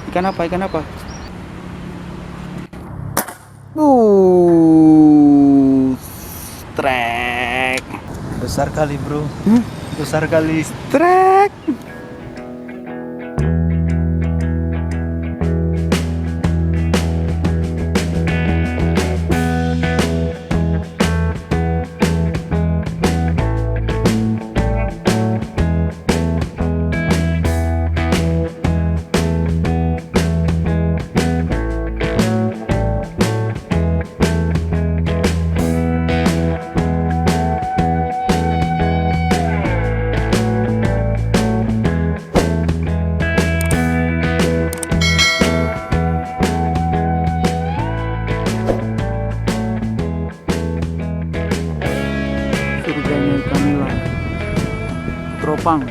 Ikan apa? Ikan apa? Strike. Besar kali bro. Hmm? Besar kali. Strike. Surganya ikan nila. Tropang.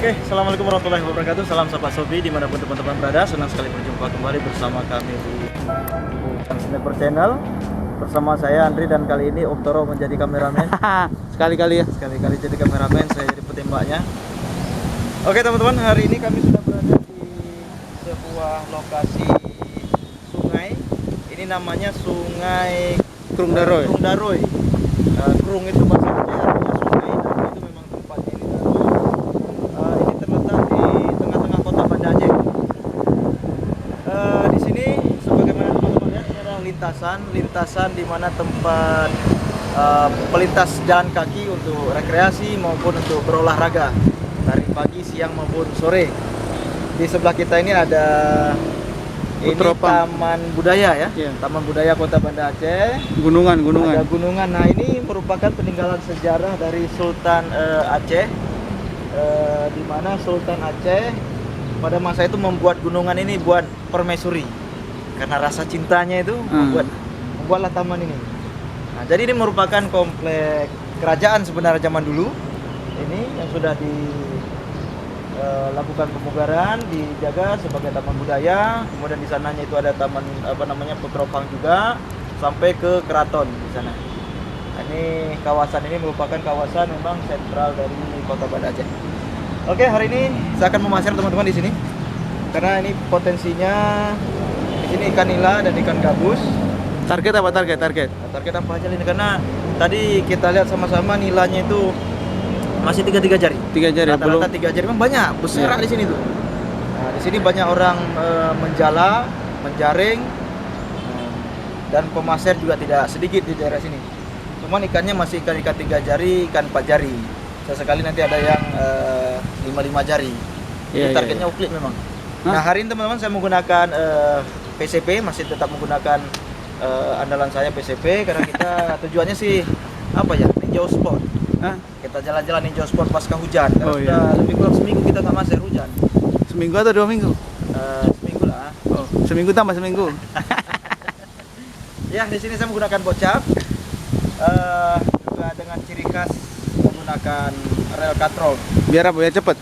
Oke, assalamualaikum warahmatullahi wabarakatuh. Salam sahabat Sobi dimanapun teman-teman berada. Senang sekali berjumpa kembali bersama kami di Sniper Channel. Bersama saya Andri dan kali ini Om Toro menjadi kameramen. Sekali-kali ya. Sekali-kali jadi kameramen, saya jadi petembaknya. Oke teman-teman, hari ini kami sudah berada di sebuah lokasi sungai. Ini namanya Sungai Krung Daroy. Krung Daroy. Krung itu bahasa Aceh artinya sungai, dan itu memang tempatnya di Daroy. Ini terletak di tengah-tengah kota Banda Aceh. Di sini sebagaimana teman-teman lihat, ini adalah lintasan di mana tempat pelintas jalan kaki untuk rekreasi maupun untuk berolahraga dari pagi, siang maupun sore. Di sebelah kita ini ada Tropang. Taman Budaya ya, Iya. Taman Budaya Kota Banda Aceh. Gunungan. Ada gunungan. Nah ini merupakan peninggalan sejarah dari Sultan Aceh, di mana Sultan Aceh pada masa itu membuat gunungan ini buat permaisuri. Karena rasa cintanya itu membuatlah taman ini. Nah, jadi ini merupakan komplek kerajaan sebenarnya zaman dulu. Ini yang sudah dilakukan pemugaran, dijaga sebagai taman budaya. Kemudian di sananya itu ada taman Petropang juga sampai ke keraton di sana. Nah, ini kawasan ini merupakan kawasan memang sentral dari Kota Banda Aceh. Oke, hari ini saya akan memasar teman-teman di sini. Karena ini potensinya di sini ikan nila dan ikan gabus. Target apa? Target. Nah, target apa aja ini, karena tadi kita lihat sama-sama nilainya itu masih 3 jari. 3 jari belum. Rata-rata 3 jari, memang banyak besar di sini tuh. Nah, di sini banyak orang menjala, menjaring, dan pemasir juga tidak sedikit di daerah sini. Cuman ikannya masih ikan-ikan 3 jari, ikan 4 jari. Sesekali nanti ada yang 5 jari. Jadi targetnya uklik memang. Nah, hari ini teman-teman saya menggunakan PCP, masih tetap menggunakan andalan saya PCP, karena kita tujuannya sih apa ya, ninja spot. Kita jalan-jalan ninja spot pasca hujan. Karena sudah lebih kurang seminggu kita nggak masuk hujan. Seminggu atau 2 minggu? Seminggu lah. Oh, seminggu tambah seminggu. Ya, di sini saya menggunakan bocap, juga dengan ciri khas menggunakan rel katrol. Biar apa? Biar cepet.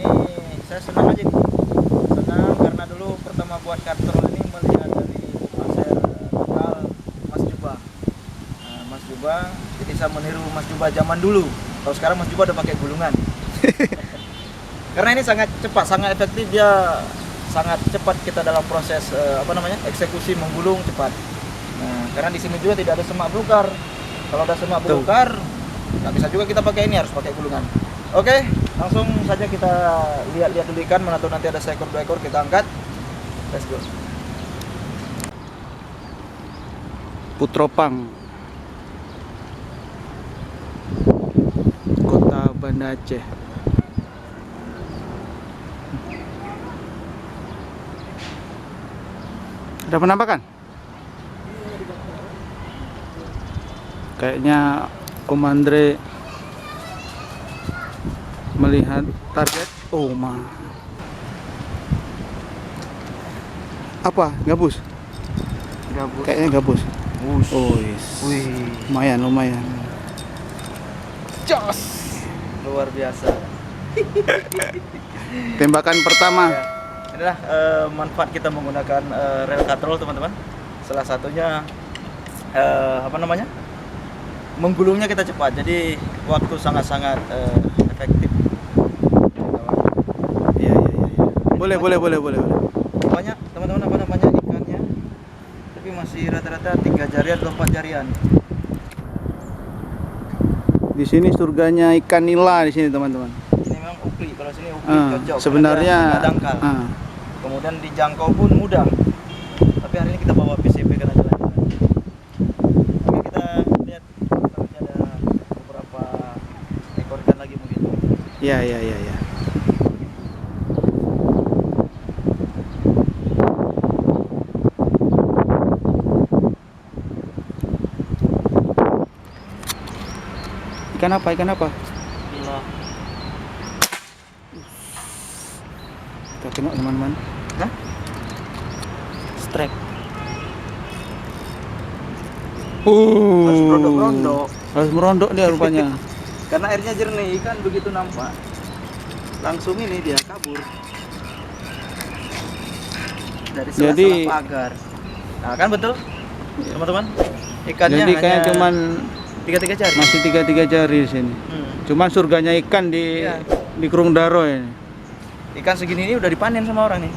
Ini saya senang aja nih. Senang karena dulu pertama buat katrol ini melihat dari pasir lokal Mas Juba. Nah, Mas Juba, jadi saya meniru Mas Juba zaman dulu. Kalau sekarang Mas Juba udah pakai gulungan. Karena ini sangat cepat, sangat efektif, dia sangat cepat kita dalam proses eksekusi menggulung cepat. Nah, karena di sini juga tidak ada semak belukar. Kalau ada semak belukar, nggak bisa juga kita pakai ini, harus pakai gulungan. Oke, langsung saja kita lihat dulu ikan, mana tahu nanti ada seekor 2 ekor kita angkat. Let's go. Putropang, Kota Banda Aceh. Ada penampakan? Kayaknya Om Andre melihat target. Oh ma. Apa? Gabus? Gabus. Kayaknya gabus. Oh, Wih, lumayan. jos. Luar biasa. Tembakan pertama. Ya. Inilah manfaat kita menggunakan rel katrol, teman-teman. Salah satunya menggulungnya kita cepat, jadi waktu sangat-sangat efektif. Boleh, boleh, boleh, boleh. Banyak teman-teman apa namanya ikannya, tapi masih rata-rata 3 jari atau 4 jarian. Di sini surganya ikan nila di sini, teman-teman. Ini memang ukli, kalau sini ukli cocok. Sebenarnya karena dia nggak dangkal. Kemudian dijangkau pun mudah. Tapi hari ini kita bawa PCP karena jalan-jalan. Oke, kita lihat masih ada beberapa ekor ikan lagi mungkin. Ya, ya, ya, ya. Ikan apa? Ikan apa? Gila. Kita tengok, teman-teman. Hah? Strike. Harus merondok-rondok. Harus merondok dia rupanya. Karena airnya jernih, ikan begitu nampak langsung ini dia kabur dari Jadi- sela-sela pagar. Nah kan betul teman-teman, ikannya Jadi hanya kayak cuman 3 jari. masih 3 jari di sini. Cuman surganya ikan di Iya. di Kurung Daro ini. Ikan segini ini udah dipanen sama orang nih.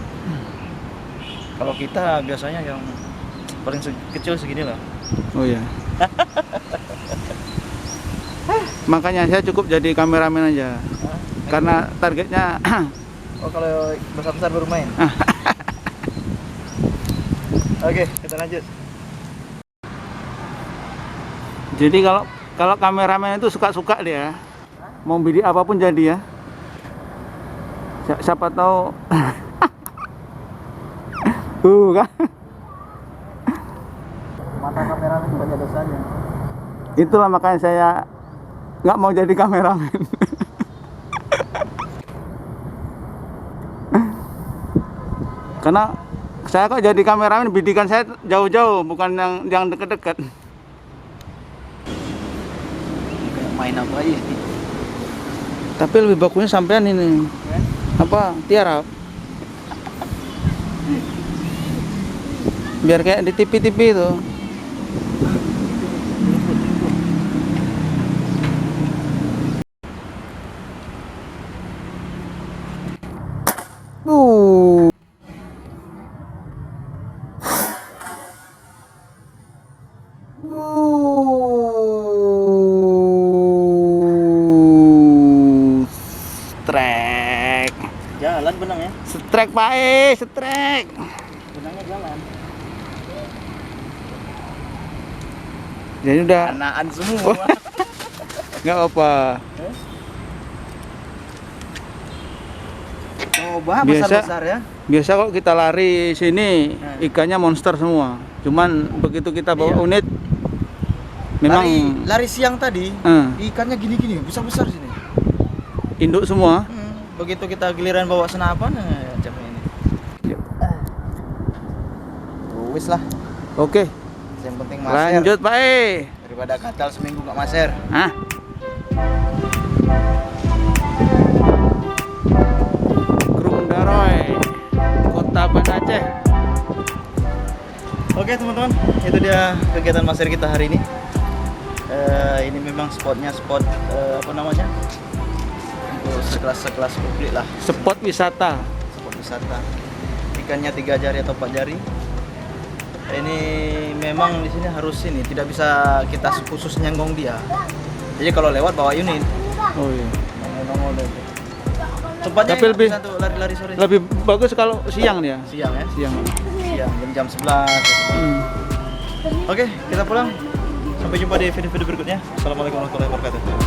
Kalau kita biasanya yang paling kecil segini lah. Oh ya. Makanya saya cukup jadi kameramen aja. Karena targetnya Oh kalau besar-besar baru main. Oke, kita lanjut. jadi kalau kameramen itu suka-suka dia. Mau bidik apapun jadi ya. Siapa tahu kan. Mata kameramen banyak dosanya. Itulah makanya saya nggak mau jadi kameramen. Karena saya kok jadi kameramen, bidikan saya jauh-jauh, bukan yang deket-deket. Kayak main apa aja sih? Tapi lebih bagusnya sampean ini apa tiarap. Biar kayak di TV-TV itu. Strek. Jalan benang ya? Strek Pak strek. Benangnya jalan. Jadi udah Anaan semua. nggak apa. Coba Biasa. besar-besar ya. Biasa kok kita lari sini ikannya monster semua. Cuman begitu kita bawa Iya. unit memang Lari siang tadi, ikannya gini-gini, besar-besar sini. induk semua. Begitu kita giliran bawa senapan, macam ini. Yuk. Wis lah, Oke, yang penting maser. lanjut Pak Daripada gatal seminggu nggak maser. Hah? Kurung Daroy, Kota Banda Aceh. Oke teman-teman, itu dia kegiatan maser kita hari ini. Ini memang spotnya spot apa namanya? Untuk sekelas publik lah, Spot wisata. spot wisata. Ikannya 3 jari atau 4 jari. Ini memang di sini harus ini, tidak bisa kita khusus nyenggong dia. Jadi kalau lewat bawa unit. Oh iya. Nongol deh. Tempatnya Tapi lebih- bisa untuk lari-lari sore. Lebih bagus kalau siang dia. Siang ya. Siang. Siang jam 11. Oke, kita pulang. Sampai jumpa di video-video berikutnya. Assalamualaikum warahmatullahi wabarakatuh.